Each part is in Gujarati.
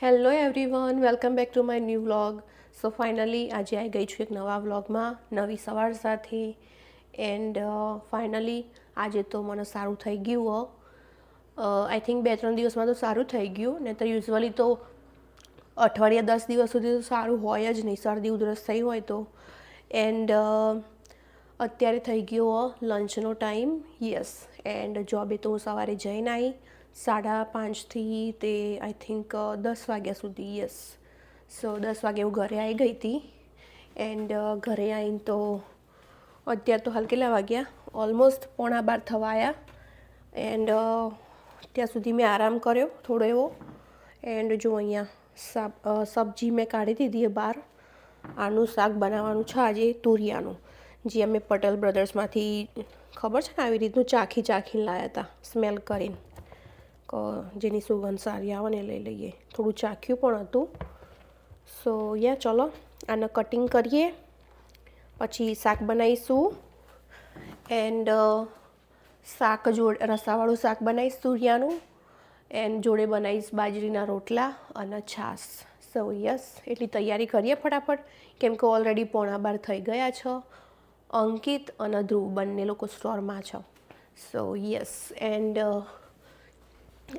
Hello everyone, welcome back to my new vlog. So finally આજે આવી ગઈ છું એક નવા વ્લોગમાં નવી સવાર સાથે. એન્ડ ફાઇનલી આજે તો મને સારું થઈ ગયું. આઈ થિંક 2-3 દિવસમાં તો સારું થઈ ગયું, ને તો યુઝ્યુઅલી તો અઠવાડિયા 10 દિવસ સુધી તો સારું હોય જ નહીં, શરદી ઉધરસ થઈ હોય તો. એન્ડ અત્યારે થઈ ગયો લંચનો ટાઈમ. યસ, એન્ડ જોબે તો હું સવારે જઈને આવી 5:30થી તે આઈ થિંક 10 વાગ્યા સુધી. યસ, સો 10 વાગે હું ઘરે આવી ગઈ હતી. એન્ડ ઘરે આવીને તો અત્યારે તો હાલ કેટલા વાગ્યા, ઓલમોસ્ટ 11:15 થવા આવ્યા. એન્ડ ત્યાં સુધી મેં આરામ કર્યો થોડો એવો. એન્ડ જો અહીંયા સબ્જી મેં કાઢી દીધી બહાર. આનું શાક બનાવવાનું છે આજે, તુરિયાનું, જે અમે પટેલ બ્રધર્સમાંથી ખબર છે ને આવી રીતનું ચાખીને લાવ્યા હતા, સ્મેલ કરીને, જેની સુગંધ સારી આવે ને લઈ લઈએ. થોડું ચાખ્યું પણ હતું. સો ચલો આને કટિંગ કરીએ, પછી શાક બનાવીશું. એન્ડ શાક જોડે રસાવાળું શાક બનાવીશ તુરિયાનું. એન્ડ જોડે બનાવીશ બાજરીના રોટલા અને છાશ. સો યસ, એટલી તૈયારી કરીએ ફટાફટ, કેમ કે ઓલરેડી 11:15 થઈ ગયા છે. અંકિત અને ધ્રુવ બંને લોકો સ્ટોરમાં છે. સો યસ, એન્ડ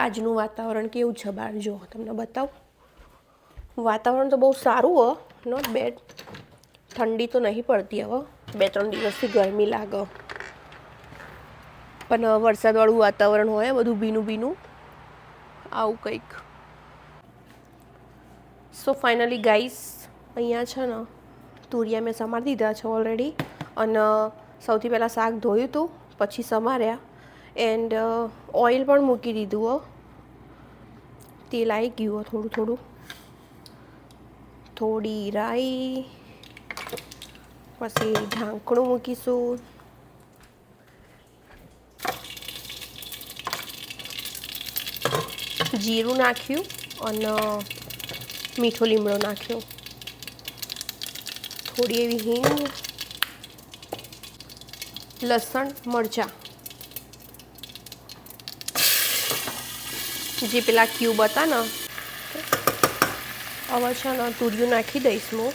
આજનું વાતાવરણ કેવું છે બહાર જો તમને બતાવું. વાતાવરણ તો બહુ સારું હો, નોટ બેડ. ઠંડી તો નહીં પડતી હવે, 2-3 દિવસથી ગરમી લાગે, પણ વરસાદવાળું વાતાવરણ હોય, બધું ભીનું ભીનું આવું કંઈક. સો ફાઇનલી ગાઈસ, અહીંયા છે ને તુરિયા મેં સમારી દીધા છે ઓલરેડી. અને સૌથી પહેલાં શાક ધોયું હતું, પછી સમાર્યા. એન્ડ ઓઇલ પણ મૂકી દીધું હો, તેલ આવી ગયું થોડું થોડું. થોડી રાઈ, પછી ઢાંકણું મૂકીશું. જીરું નાખ્યું અને મીઠો લીમડો નાખ્યો. થોડી એવી હિંગ, લસણ, મરચાં, જે પેલા ક્યુબ હતા ને. હવે છે ને તુરિયું નાખી દઈશ હું.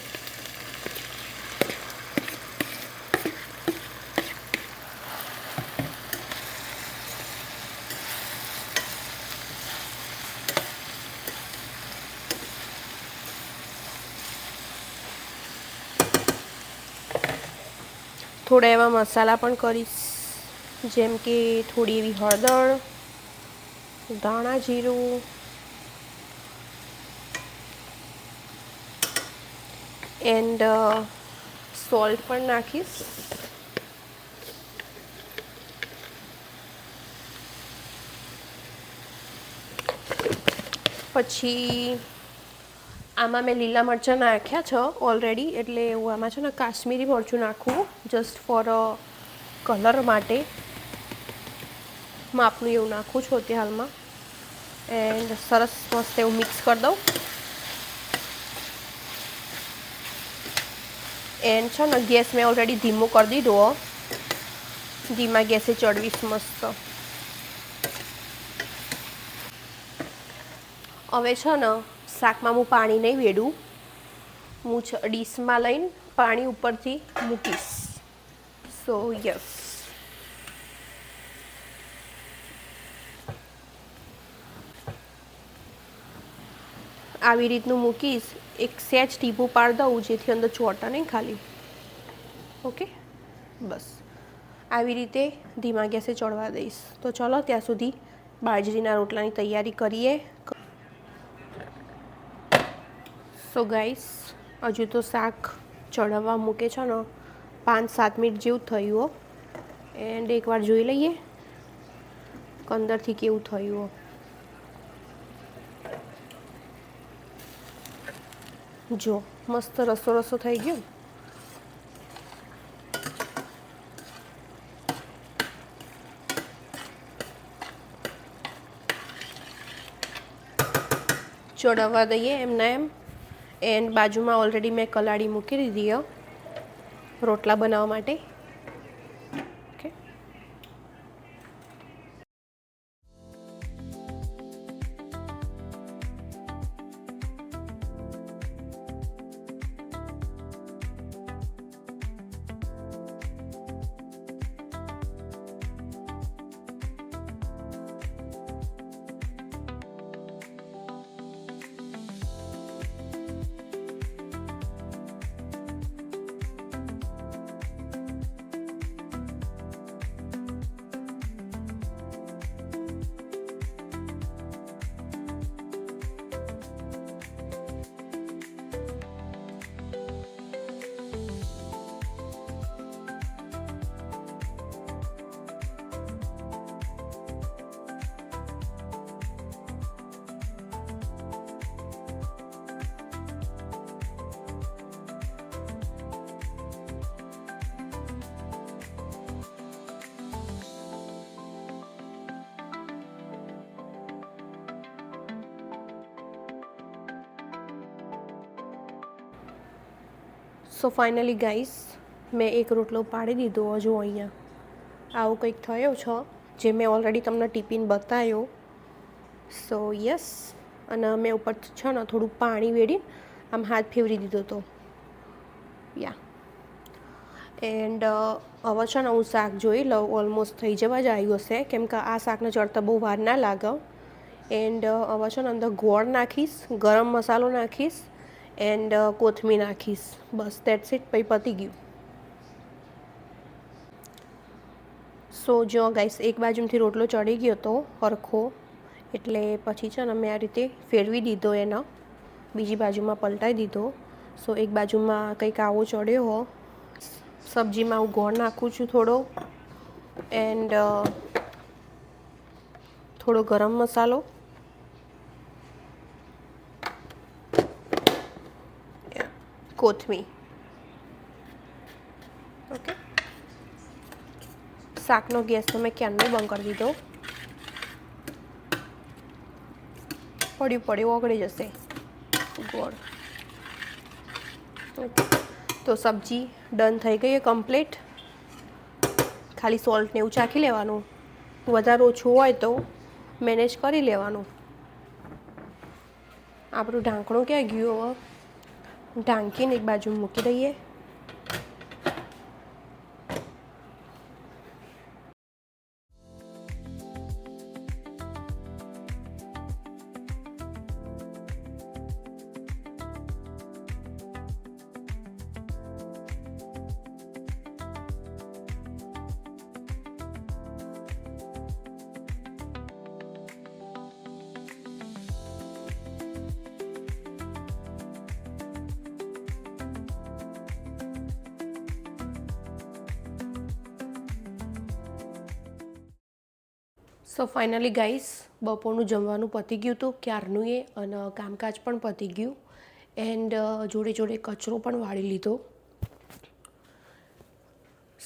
થોડા એવા મસાલા પણ કરીશ, જેમ કે થોડી એવી હળદર, ધાણા જીરું, એન્ડ સોલ્ટ પણ નાખીશ. પછી આમાં મેં લીલા મરચાં નાખ્યા છે ઓલરેડી, એટલે હું આમાં છે ને કાશ્મીરી મરચું નાખું, જસ્ટ ફોર કલર માટે. માપનું એવું નાખું છું અત્યારે હાલમાં. એન્ડ સરસ મસ્ત એવું મિક્સ કરી દઉં. એન્ડ છે ને ગેસ મેં ઓલરેડી ધીમો કરી દીધો, ધીમા ગેસે ચડવીશ મસ્ત. હવે છે ને શાકમાં હું પાણી નહીં વેડું, હું ડીશમાં લઈને પાણી ઉપરથી મૂકીશ. સો યસ, આવી રીતનું મૂકીશ. એક સેજ ટીપું પાડી દઉં, જેથી અંદર ચોંટા નહીં ખાલી. ઓકે, બસ આવી રીતે ધીમા ગેસે ચડવા દઈશ. તો ચલો ત્યાં સુધી બાજરીના રોટલાની તૈયારી કરીએ. સો ગાઈસ, હજુ તો શાક ચડાવવા મૂકે છે ને 5-7 મિનિટ જેવું થયું હો. એન્ડ એકવાર જોઈ લઈએ અંદરથી કેવું થયું હો. જો મસ્ત રસો રસો થઈ ગયો. ચડાવવા દઈએ એમના એમ. એન્ડ બાજુમાં ઓલરેડી મેં કલાડી મૂકી દીધી રોટલા બનાવવા માટે. ઓકે, સો ફાઇનલી ગાઈસ મેં એક રોટલો પાડી દીધો. હજુ અહીંયા આવું કંઈક થયો છે, જે મેં ઓલરેડી તમને ટિફિન બતાવ્યો. સો યસ, અને મેં ઉપર છે ને થોડું પાણી વેડી આમ હાથ ફેવરી દીધો હતો. યા એન્ડ હવે છે ને હું શાક જોઈ લઉં. ઓલમોસ્ટ થઈ જવા જ આવ્યું હશે, કેમ કે આ શાકને ચડતા બહુ વાર ના લાગે. એન્ડ હવે છે ને અંદર ગોળ નાખીશ, ગરમ મસાલો નાખીશ એન્ડ કોથમીર નાખીશ. બસ દેટ્સ ઇટ, પછી પતી ગયું. સો જો ગાઈસ, એક બાજુથી રોટલો ચડી ગયો હતો સરખો, એટલે પછી છે ને મેં આ રીતે ફેરવી દીધો, એનો બીજી બાજુમાં પલટાઈ દીધો. સો એક બાજુમાં કંઈક આવો ચડ્યો હો. સબ્જીમાં હું ગોળ નાખું છું થોડો, એન્ડ થોડો ગરમ મસાલો, કોથમીર. ઓકે, શાકનો ગેસ તો મેં ક્યારનો બંધ કરી દીધો. પડ્યું ઓગળી જશે ગોળ. ઓકે, તો સબ્જી ડન થઈ ગઈ કમ્પ્લીટ. ખાલી સોલ્ટ ને એવું ચાખી લેવાનું, વધારે ઓછું હોય તો મેનેજ કરી લેવાનું. આપણું ઢાંકણું ક્યાં ગયું? હવે ઢાંકીને એક બાજુ મૂકી દઈએ. સો ફાઇનલી ગાઈસ, બપોરનું જમવાનું પતી ગયું હતું ક્યારનું એ, અને કામકાજ પણ પતી ગયું. એન્ડ જોડે જોડે કચરો પણ વાળી લીધો.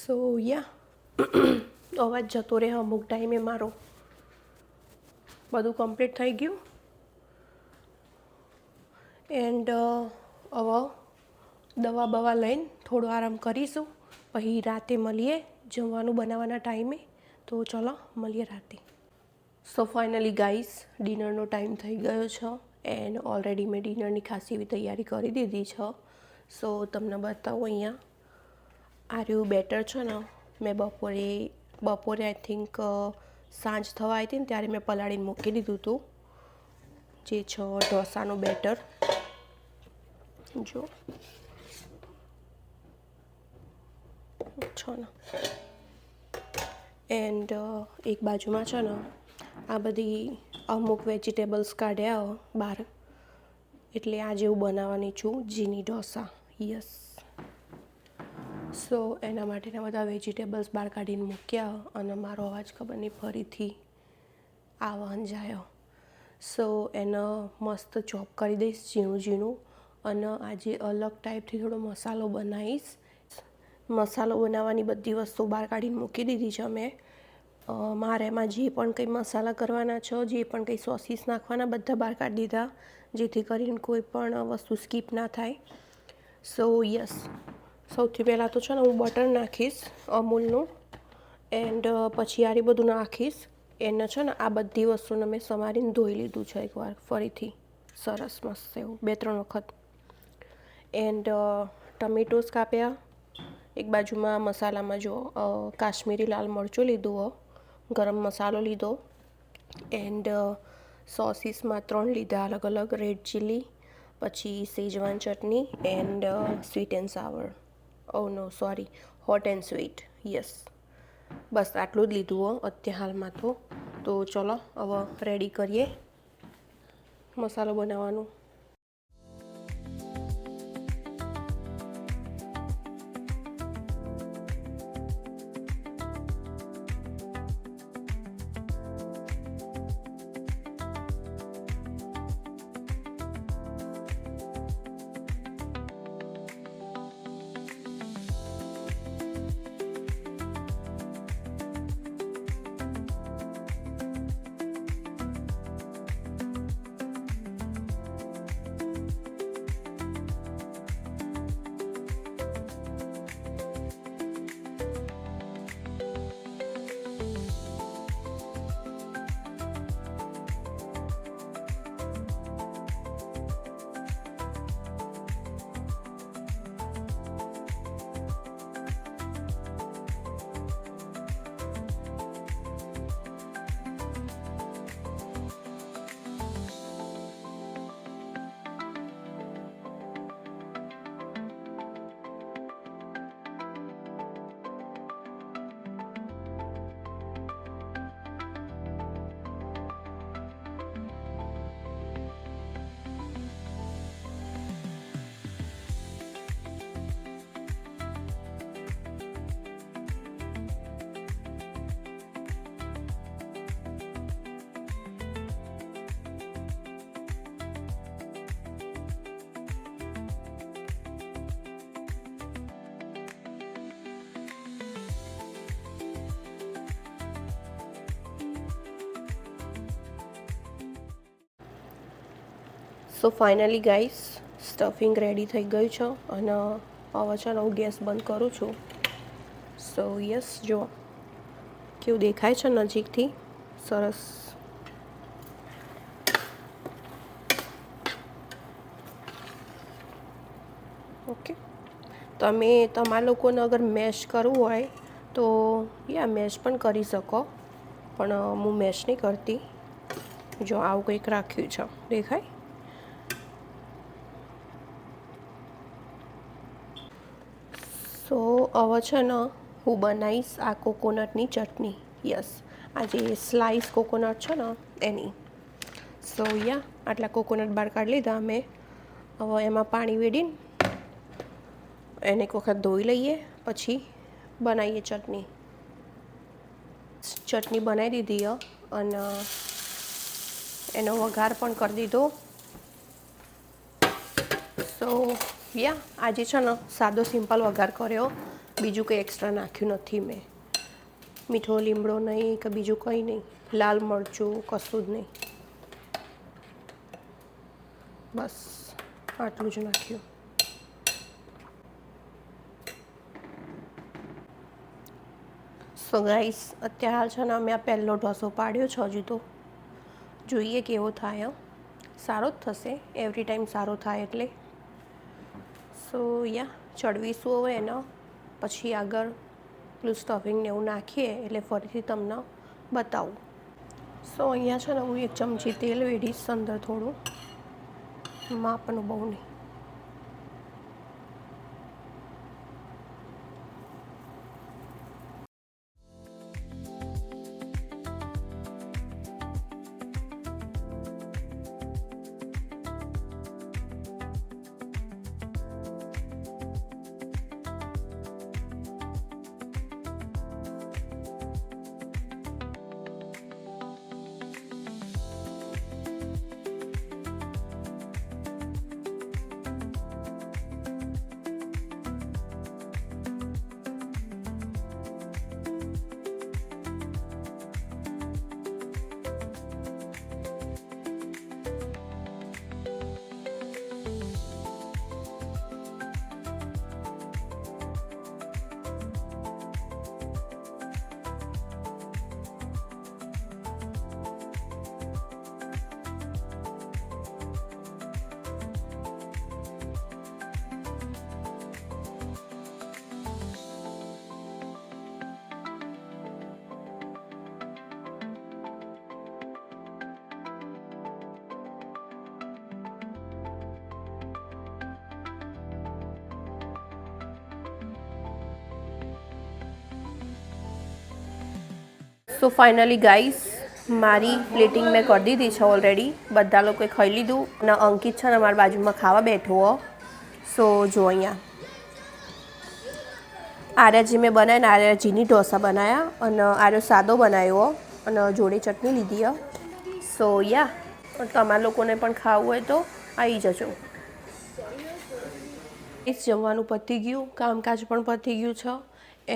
સો યા અવાજ જતો રહે અમુક ટાઈમે મારો. બધું કમ્પ્લીટ થઈ ગયું. એન્ડ હવે દવા બવા લઈને થોડો આરામ કરીશું, પછી રાતે મળીએ જમવાનું બનાવવાના ટાઈમે. તો ચલો મળીએ રાતે. સો ફાઇનલી ગાઈસ, ડિનરનો ટાઈમ થઈ ગયો છે, એન્ડ ઓલરેડી મેં ડિનરની ખાસી એવી તૈયારી કરી દીધી છે. સો તમને બતાવું, અહીંયા આ રહ્યું બેટર છે ને, મેં બપોરે આઈ થિંક સાંજ થવા આવી હતી ને ત્યારે મેં પલાળીને મૂકી દીધું હતું, જે છે ઢોસાનું બેટર. જો છો ને, એન્ડ એક બાજુમાં છે ને આ બધી અમુક વેજીટેબલ્સ કાઢ્યા બહાર, એટલે આજે હું બનાવવાની છું જીની ઢોસા. યસ, સો એના માટેના બધા વેજીટેબલ્સ બહાર કાઢીને મૂક્યા, અને મારો અવાજ ખબર નહીં ફરીથી આવવાનું જાય. સો એને મસ્ત ચોપ કરી દઈશ ઝીણું ઝીણું, અને આજે અલગ ટાઈપથી થોડો મસાલો બનાવીશ. મસાલો બનાવવાની બધી વસ્તુ બહાર કાઢીને મૂકી દીધી છે મેં. મારે એમાં જે પણ કંઈ મસાલા કરવાના છે, જે પણ કંઈ સોસીસ નાખવાના, બધા બહાર કાઢી દીધા, જેથી કરીને કોઈ પણ વસ્તુ સ્કીપ ના થાય. સો યસ, સૌથી પહેલાં તો છે ને હું બટર નાખીશ અમૂલનું, એન્ડ પછી આ બધું નાખીશ. એને છે ને આ બધી વસ્તુને મેં સમારીને ધોઈ લીધું છે એકવાર ફરીથી, સરસ મસ્ત એવું 2-3 વખત. એન્ડ ટમેટોસ કાપ્યા. એક બાજુમાં મસાલામાં જો કાશ્મીરી લાલ મરચું લીધું, ગરમ મસાલો લીધો, એન્ડ સોસીસમાં 3 લીધા અલગ અલગ, રેડ ચીલી, પછી schezwan chutney, and sweet and sour. Oh no sorry, hot and sweet. Yes, બસ આટલું જ લીધું અત્યારે હાલમાં તો ચલો હવે રેડી કરીએ મસાલો બનાવવાનું. So finally guys stuffing ready થઈ ગયું છે અને હવે છે ને હું ગેસ બંધ કરું છું. સો યસ, જો કેવું દેખાય છે નજીકથી, સરસ. ઓકે, તમે તમારા લોકોને અગર મેશ કરવું હોય તો મેશ પણ કરી શકો, પણ હું મેશ નહીં કરતી. જો આવું કંઈક રાખ્યું છે, દેખાય. સો હવે છે ને હું બનાવીશ આ કોકોનટની ચટણી. યસ, આ જે સ્લાઈસ કોકોનટ છે ને એની. સો આટલા કોકોનટ બહાર કાઢી લીધા અમે. હવે એમાં પાણી વેડીને એને એક વખત ધોઈ લઈએ, પછી બનાવીએ ચટણી. ચટણી બનાવી દીધી અને એનો વઘાર પણ કરી દીધો. સો આજે છે ને સાદો સિમ્પલ વઘાર કર્યો, બીજું કંઈ એક્સ્ટ્રા નાખ્યું નથી મેં. મીઠો લીમડો નહીં કે બીજું કંઈ નહીં, લાલ મરચું કશું જ નહીં, બસ આટલું જ નાખ્યું. સો ગાઈસ અત્યારે હાલ છે ને અમે આ પહેલો ઢોસો પાડ્યો છે. હજુ તો જોઈએ કેવો થાય. સારો જ થશે, એવરી ટાઈમ સારો થાય એટલે. સો ચડવીશું હવે એનો, પછી આગળ પેલું સ્ટફિંગને એવું નાખીએ એટલે ફરીથી તમને બતાવું. સો અહીંયા છે ને હું 1 ચમચી તેલ વેડીશ અંદર, થોડું માપનું, બહુ નહીં. સો ફાઇનલી ગાઈસ મારી પ્લેટિંગ મેં કરી દીધી છે ઓલરેડી. બધા લોકોએ ખાઈ લીધું અને અંકિત છે ને મારી બાજુમાં ખાવા બેઠો હો. સો જો અહીંયા આર્યા જે મેં બનાવ્યા ને, આર્યા જીની ઢોસા બનાવ્યા અને આર્યો સાદો બનાવ્યો અને જોડે ચટણી લીધી. સો તમારા લોકોને પણ ખાવું હોય તો આવી જજો. જમવાનું પતી ગયું, કામકાજ પણ પતી ગયું છે.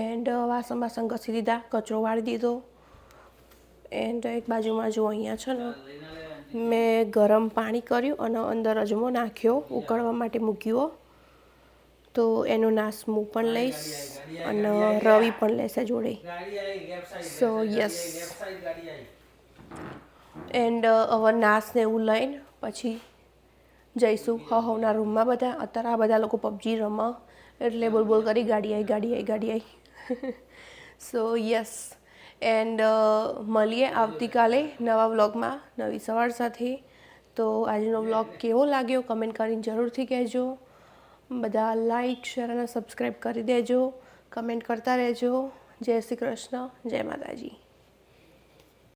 એન્ડ વાસણ ઘસી દીધા, કચરો વાળી દીધો. એન્ડ એક બાજુમાં જો અહીંયા છે ને મેં ગરમ પાણી કર્યું અને અંદર અજમો નાખ્યો, ઉકળવા માટે મૂક્યો. તો એનો નાશ હું પણ લઈશ અને રવિ પણ લેશે જોડે. સો યસ, એન્ડ હવે નાશને એવું લઈને પછી જઈશું હવના રૂમમાં બધા. અત્યારે આ બધા લોકો પબજી રમવા એટલે બોલ કરી ગાડી આવી. સો યસ, એન્ડ મળીએ આવતીકાલે નવા વ્લોગમાં નવી સવાર સાથે. તો આજનો વ્લોગ કેવો લાગ્યો કમેન્ટ કરીને જરૂરથી કહેજો. બધા લાઈક, શેર અને સબસ્ક્રાઈબ કરી દેજો. કમેન્ટ કરતા રહેજો. જય શ્રી કૃષ્ણ, જય માતાજી.